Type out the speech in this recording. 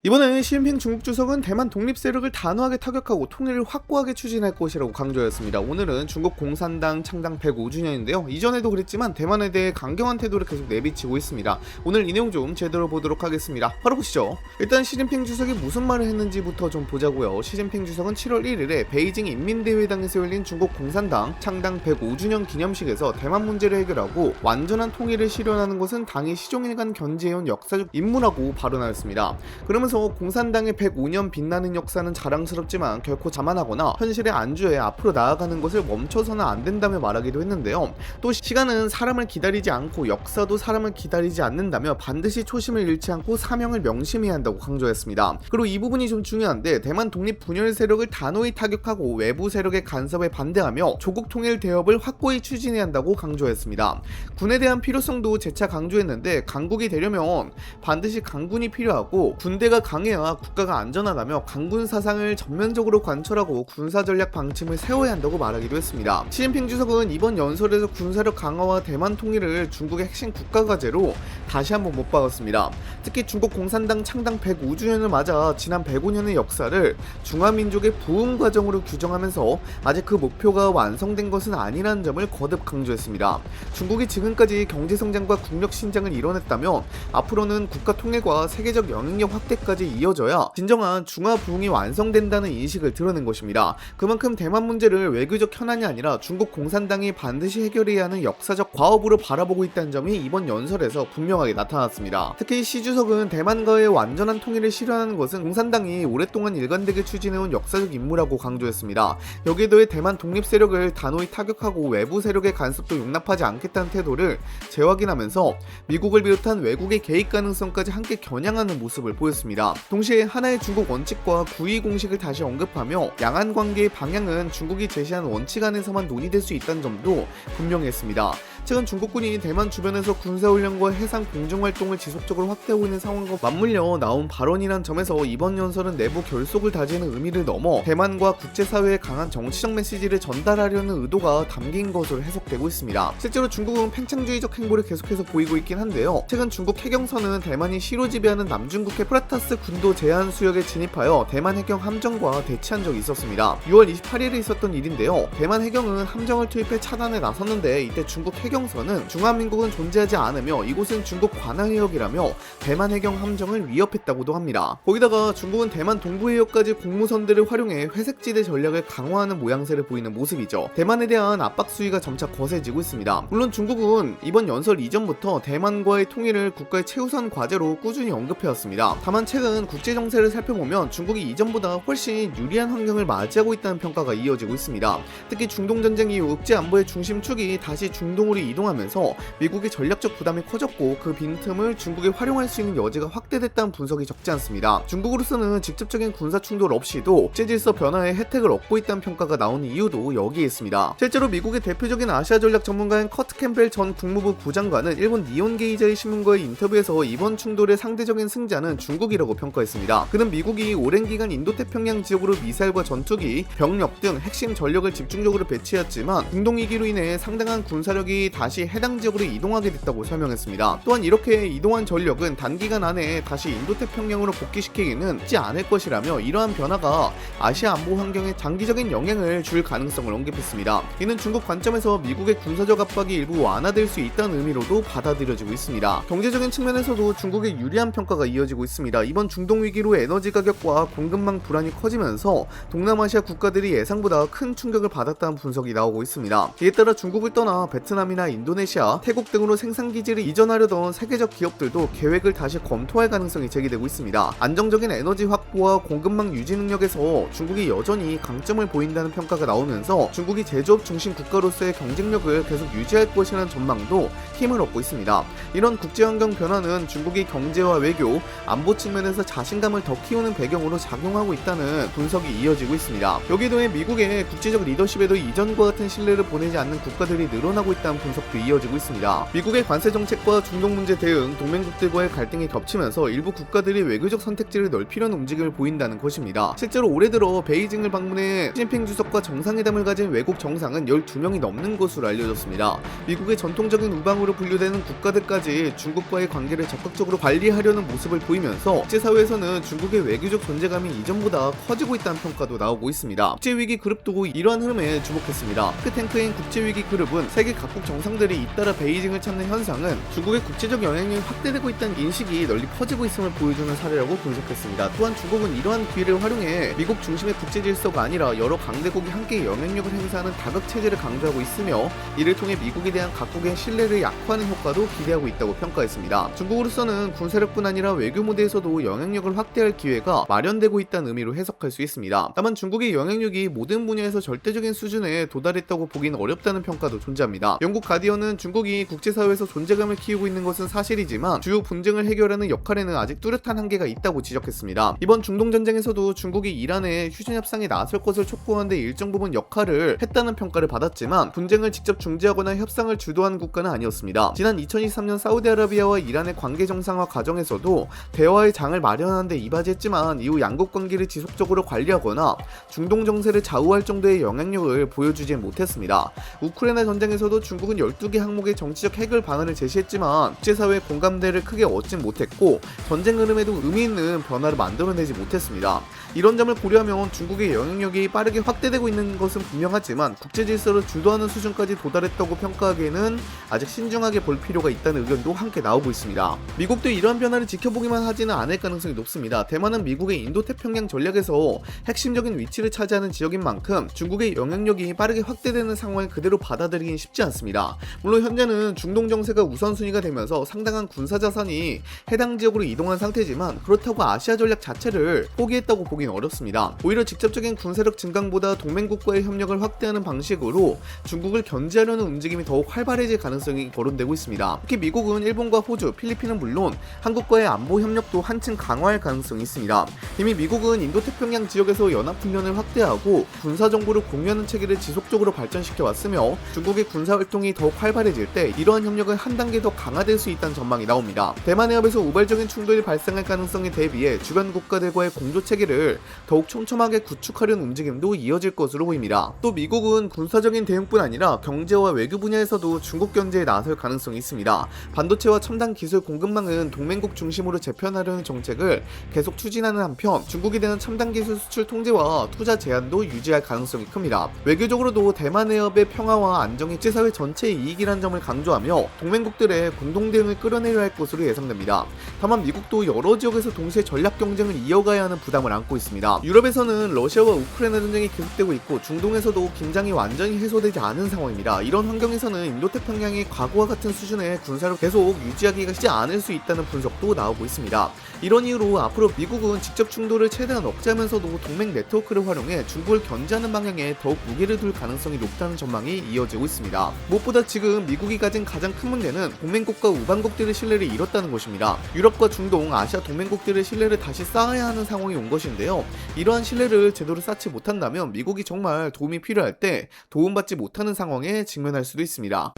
이번에 시진핑 중국 주석은 대만 독립 세력을 단호하게 타격하고 통일을 확고하게 추진할 것이라고 강조했습니다. 오늘은 중국 공산당 창당 105주년인데요. 이전에도 그랬지만 대만에 대해 강경한 태도를 계속 내비치고 있습니다. 오늘 이 내용 좀 제대로 보도록 하겠습니다. 바로 보시죠. 일단 시진핑 주석이 무슨 말을 했는지부터 좀 보자고요. 시진핑 주석은 7월 1일에 베이징 인민대회당에서 열린 중국 공산당 창당 105주년 기념식에서 대만 문제를 해결하고 완전한 통일을 실현하는 것은 당이 시종일관 견지해온 역사적 임무라고 발언하였습니다. 그러면서 공산당의 105년 빛나는 역사는 자랑스럽지만 결코 자만하거나 현실에 안주해 앞으로 나아가는 것을 멈춰서는 안 된다며 말하기도 했는데요. 또 시간은 사람을 기다리지 않고 역사도 사람을 기다리지 않는다며 반드시 초심을 잃지 않고 사명을 명심해야 한다고 강조했습니다. 그리고 이 부분이 좀 중요한데 대만 독립 분열 세력을 단호히 타격하고 외부 세력의 간섭에 반대하며 조국 통일 대업을 확고히 추진해야 한다고 강조했습니다. 군에 대한 필요성도 재차 강조했는데 강국이 되려면 반드시 강군이 필요하고 군대가 강해야 국가가 안전하다며 강군 사상을 전면적으로 관철하고 군사전략 방침을 세워야 한다고 말하기도 했습니다. 시진핑 주석은 이번 연설에서 군사력 강화와 대만 통일을 중국의 핵심 국가과제로 다시 한번 못 박았습니다. 특히 중국 공산당 창당 105주년을 맞아 지난 105년의 역사를 중화민족의 부흥 과정으로 규정하면서 아직 그 목표가 완성된 것은 아니라는 점을 거듭 강조했습니다. 중국이 지금까지 경제성장과 국력 신장을 이뤄냈다면 앞으로는 국가 통일과 세계적 영향력 확대까지 이어져야 진정한 중화 부흥이 완성된다는 인식을 드러낸 것입니다. 그만큼 대만 문제를 외교적 현안이 아니라 중국 공산당이 반드시 해결해야 하는 역사적 과업으로 바라보고 있다는 점이 이번 연설에서 분명하게 나타났습니다. 특히 시 주석은 대만과의 완전한 통일을 실현하는 것은 공산당이 오랫동안 일관되게 추진해온 역사적 임무라고 강조했습니다. 여기에 더해 대만 독립 세력을 단호히 타격하고 외부 세력의 간섭도 용납하지 않겠다는 태도를 재확인하면서 미국을 비롯한 외국의 개입 가능성까지 함께 겨냥하는 모습을 보였습니다. 동시에 하나의 중국 원칙과 구의 공식을 다시 언급하며 양안 관계의 방향은 중국이 제시한 원칙 안에서만 논의될 수 있다는 점도 분명했습니다. 최근 중국군이 대만 주변에서 군사훈련과 해상 공정활동을 지속적으로 확대하고 있는 상황과 맞물려 나온 발언이란 점에서 이번 연설은 내부 결속을 다지는 의미를 넘어 대만과 국제사회에 강한 정치적 메시지를 전달하려는 의도가 담긴 것으로 해석되고 있습니다. 실제로 중국은 팽창주의적 행보를 계속해서 보이고 있긴 한데요. 최근 중국 해경선은 대만이 시로 지배하는 남중국해 프라타스 군도 제한 수역에 진입하여 대만 해경 함정과 대치한 적이 있었습니다. 6월 28일에 있었던 일인데요. 대만 해경은 함정을 투입해 차단에 나섰는데 이때 중국 해경선은 중화민국은 존재하지 않으며 이곳은 중국 관할해역이라며 대만 해경 함정을 위협했다고도 합니다. 거기다가 중국은 대만 동부해역까지 공무선들을 활용해 회색지대 전략을 강화하는 모양새를 보이는 모습이죠. 대만에 대한 압박 수위가 점차 거세지고 있습니다. 물론 중국은 이번 연설 이전부터 대만과의 통일을 국가의 최우선 과제로 꾸준히 언급해왔습니다. 다만 최근 국제 정세를 살펴보면 중국이 이전보다 훨씬 유리한 환경을 맞이하고 있다는 평가가 이어지고 있습니다. 특히 중동 전쟁 이후 국제 안보의 중심축이 다시 중동으로 이동하면서 미국의 전략적 부담이 커졌고 그 빈틈을 중국이 활용할 수 있는 여지가 확대됐다는 분석이 적지 않습니다. 중국으로서는 직접적인 군사 충돌 없이도 국제 질서 변화의 혜택을 얻고 있다는 평가가 나오는 이유도 여기에 있습니다. 실제로 미국의 대표적인 아시아 전략 전문가인 커트 캠벨 전 국무부 부장관은 일본 니혼게이자의 신문과의 인터뷰에서 이번 충돌의 상대적인 승자는 중국이라고 평가했습니다. 그는 미국이 오랜 기간 인도태평양 지역으로 미사일과 전투기, 병력 등 핵심 전력을 집중적으로 배치했지만 중동 위기로 인해 상당한 군사력이 다시 해당 지역으로 이동하게 됐다고 설명했습니다. 또한 이렇게 이동한 전력은 단기간 안에 다시 인도태평양으로 복귀시키기는 쉽지 않을 것이라며 이러한 변화가 아시아 안보 환경에 장기적인 영향을 줄 가능성을 언급했습니다. 이는 중국 관점에서 미국의 군사적 압박이 일부 완화될 수 있다는 의미로도 받아들여지고 있습니다. 경제적인 측면에서도 중국의 유리한 평가가 이어지고 있습니다. 이번 중동 위기로 에너지 가격과 공급망 불안이 커지면서 동남아시아 국가들이 예상보다 큰 충격을 받았다는 분석이 나오고 있습니다. 이에 따라 중국을 떠나 베트남이나 인도네시아, 태국 등으로 생산기지를 이전하려던 세계적 기업들도 계획을 다시 검토할 가능성이 제기되고 있습니다. 안정적인 에너지 확보와 공급망 유지 능력에서 중국이 여전히 강점을 보인다는 평가가 나오면서 중국이 제조업 중심 국가로서의 경쟁력을 계속 유지할 것이라는 전망도 힘을 얻고 있습니다. 이런 국제환경 변화는 중국이 경제와 외교, 안보 측면에서 자신감을 더 키우는 배경으로 작용하고 있다는 분석이 이어지고 있습니다. 여기에 더해 미국의 국제적 리더십에도 이전과 같은 신뢰를 보내지 않는 국가들이 늘어나고 있다는 분석도 이어지고 있습니다. 미국의 관세 정책과 중동 문제 대응, 동맹국들과의 갈등이 겹치면서 일부 국가들이 외교적 선택지를 넓히려는 움직임을 보인다는 것입니다. 실제로 올해 들어 베이징을 방문해 시진핑 주석과 정상회담을 가진 외국 정상은 12명이 넘는 것으로 알려졌습니다. 미국의 전통적인 우방으로 분류되는 국가들까지 중국과의 관계를 적극적으로 관리하려는 모습을 보이면서 국제사회에서는 중국의 외교적 존재감이 이전보다 커지고 있다는 평가도 나오고 있습니다. 국제위기 그룹도 이러한 흐름에 주목했습니다. 탱크인 국제위기 그룹은 세계 각국 정상들이 잇따라 베이징을 찾는 현상은 중국의 국제적 영향력이 확대되고 있다는 인식이 널리 퍼지고 있음을 보여주는 사례라고 분석했습니다. 또한 중국은 이러한 기회를 활용해 미국 중심의 국제 질서가 아니라 여러 강대국이 함께 영향력을 행사하는 다극 체제를 강조하고 있으며 이를 통해 미국에 대한 각국의 신뢰를 약화하는 효과도 기대하고 있다고 평가했습니다. 중국으로서는 군사력뿐 아니라 외교 무대에서도 영향력을 확대할 기회가 마련되고 있다는 의미로 해석할 수 있습니다. 다만 중국의 영향력이 모든 분야에서 절대적인 수준에 도달했다고 보기는 어렵다는 평가도 존재합니다. 영국 가디언은 중국이 국제사회에서 존재감을 키우고 있는 것은 사실이지만 주요 분쟁을 해결하는 역할에는 아직 뚜렷한 한계가 있다고 지적했습니다. 이번 중동 전쟁에서도 중국이 이란의 휴전 협상에 나설 것을 촉구하는 데 일정 부분 역할을 했다는 평가를 받았지만 분쟁을 직접 중재하거나 협상을 주도한 국가는 아니었습니다. 지난 2023년 사우디아라비아와 이란의 관계 정상화 과정에서도 대화의 장을 마련하는 데 이바지했지만 이후 양국 관계를 지속적으로 관리하거나 중동 정세를 좌우할 정도의 영향력을 보여주지 못했습니다. 우크라이나 전쟁에서도 중국은 12개 항목의 정치적 해결 방안을 제시했지만 국제사회의 공감대를 크게 얻진 못했고 전쟁 흐름에도 의미 있는 변화를 만들어내지 못했습니다. 이런 점을 고려하면 중국의 영향력이 빠르게 확대되고 있는 것은 분명하지만 국제 질서를 주도하는 수준까지 도달했다고 평가하기에는 아직 신중하게 볼 필요가 있다는 의견도 함께 나오고 있습니다. 미국도 이러한 변화를 지켜보기만 하지는 않을 가능성이 높습니다. 대만은 미국의 인도태평양 전략에서 핵심적인 위치를 차지하는 지역인 만큼 중국의 영향력이 빠르게 확대되는 상황을 그대로 받아들이긴 쉽지 않습니다. 물론 현재는 중동 정세가 우선순위가 되면서 상당한 군사 자산이 해당 지역으로 이동한 상태지만 그렇다고 아시아 전략 자체를 포기했다고 보긴 어렵습니다. 오히려 직접적인 군사력 증강보다 동맹국과의 협력을 확대하는 방식으로 중국을 견제하려는 움직임이 더욱 활발해질 가능성이 거론되고 있습니다. 특히 미국은 일본과 호주, 필리핀은 물론 한국과의 안보 협력도 한층 강화할 가능성이 있습니다. 이미 미국은 인도태평양 지역에서 연합훈련을 확대하고 군사정보를 공유하는 체계를 지속적으로 발전시켜 왔으며 중국의 군사활동이 더욱 활발해질 때 이러한 협력은 한 단계 더 강화될 수 있다는 전망이 나옵니다. 대만 해협에서 우발적인 충돌이 발생할 가능성에 대비해 주변 국가들과의 공조체계를 더욱 촘촘하게 구축하려는 움직임도 이어질 것으로 보입니다. 또 미국은 군사적인 대응뿐 아니라 경제와 외교 분야에서도 중국 견제에 나설 가능성이 있습니다. 반도체와 첨단 기술 공급망은 동맹국 중심으로 재편하려는 정책을 계속 추진하는 한편 중국에 대한 첨단 기술 수출 통제와 투자 제한도 유지할 가능성이 큽니다. 외교적으로도 대만 해협의 평화와 안정이 국제사회 전체의 이익이라는 점을 강조하며 동맹국들의 공동 대응을 끌어내려 할 것으로 예상됩니다. 다만 미국도 여러 지역에서 동시에 전략 경쟁을 이어가야 하는 부담을 안고 있습니다. 유럽에서는 러시아와 우크라이나 전쟁이 계속되고 있고 중동에서도 긴장이 완전히 해소되지 않은 상황입니다. 이런 환경에서는 인도태평양이 과거와 같은 수준의 군사를 계속 유지하기가 쉽지 않을 수 있다는 분석도 나오고 있습니다. 이런 이유로 앞으로 미국은 직접 충돌을 최대한 억제하면서도 동맹 네트워크를 활용해 중국을 견제하는 방향에 더욱 무게를 둘 가능성이 높다는 전망이 이어지고 있습니다. 무엇보다 지금 미국이 가진 가장 큰 문제는 동맹국과 우방국들의 신뢰를 잃었다는 것입니다. 유럽과 중동, 아시아 동맹국들의 신뢰를 다시 쌓아야 하는 상황이 온 것인데요. 이러한 신뢰를 제대로 쌓지 못한다면 미국이 정말 도움이 필요할 때 도움받지 못하는 상황에 직면할 수도 있습니다.